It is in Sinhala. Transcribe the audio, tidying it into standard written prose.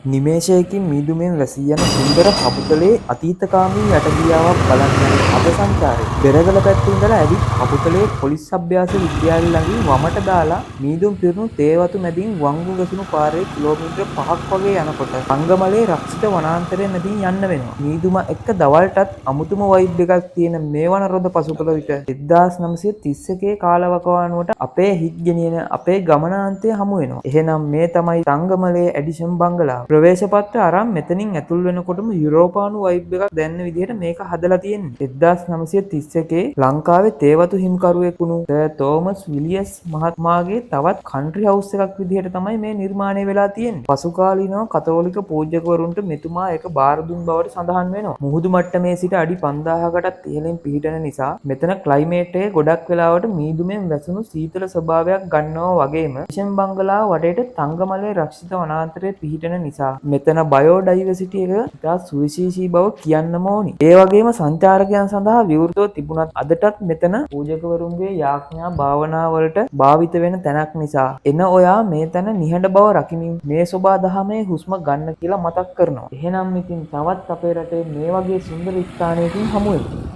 නිමේෂයකින් මීදුමෙන් වැසී යන සුන්දර කපුතලේ අතීතකාමී යටගියාවක් බලන්න යන අද සංචාරේ බෙරගල පැත්තේ ඉඳලා ඇවිත් කපුතලේ පොලිස් අභ්‍යාස විද්‍යාලය ළඟින් වමට දාලා මීදුම් පිරුණු තේවතු මැදින් වංගු ගසුණු පාරේ කිලෝමීටර් 5ක් වගේ යනකොට රංගමලේ රක්ෂිත වනාන්තරය මැදින් යන්න වෙනවා. මීදුම එක්ක දවල්ටත් අමුතුම වයිබ් එකක් තියෙන මේ වන රොද පසුකළ විට 1931 කාලවකවානුවට අපේ හිත් ගෙනියන අපේ ගමනාන්තය හමු වෙනවා. එහෙනම් මේ තමයි රංගමලේ ඇඩිෂන් බංගලාව. ප්‍රවේශපත්‍ර අරන් මෙතනින් ඇතුල් වෙනකොටම යුරෝපානු වයිබ් එකක් දැනෙන විදිහට මේක හදලා තියෙන්නේ. 1931 ලංකාවේ තේවතු හිමිකරුවෙක් වුණු සර් තෝමස් විලියස් මහත්මයාගේ තවත් කන්ට්‍රි හවුස් එකක් විදිහට තමයි මේ නිර්මාණය වෙලා තියෙන්නේ. පසුකාලීනව කතෝලික පූජකවරුන්ට මෙතුමා ඒක බාර දුන් බවට සඳහන් වෙනවා. මුහුදු මට්ටමේ සිට අඩි 5000කටත් ඉහළින් පිහිටන නිසා මෙතන ක්ලයිමේට් එක ගොඩක් වෙලාවට මීදුමෙන් වැසුණු සීතල ස්වභාවයක් ගන්නවා වගේම ඇඩිෂන් බංගලාව වටේට තංගමලේ රක්ෂිත වනාන්තරය පිහිටන නිසා මෙතන බයෝඩයිවර්සිටි එක ඉතා සුවිශේෂී බව කියන්නම ඕනි. ඒ වගේම සංචාරකයන් සඳහා විවෘතව තිබුණත් අදටත් මෙතන පූජකවරුන්ගේ යාඥා භාවනා වලට භාවිත වෙන තැනක් නිසා එන ඔයා මේ තැන නිහඬ බව රකිමින් මේ සෝබා දහමේ හුස්ම ගන්න කියලා මතක් කරනවා. එහෙනම් ඉතින් තවත් අපේ රටේ මේ වගේ සුන්දර ස්ථානයකින් හමු වෙමු.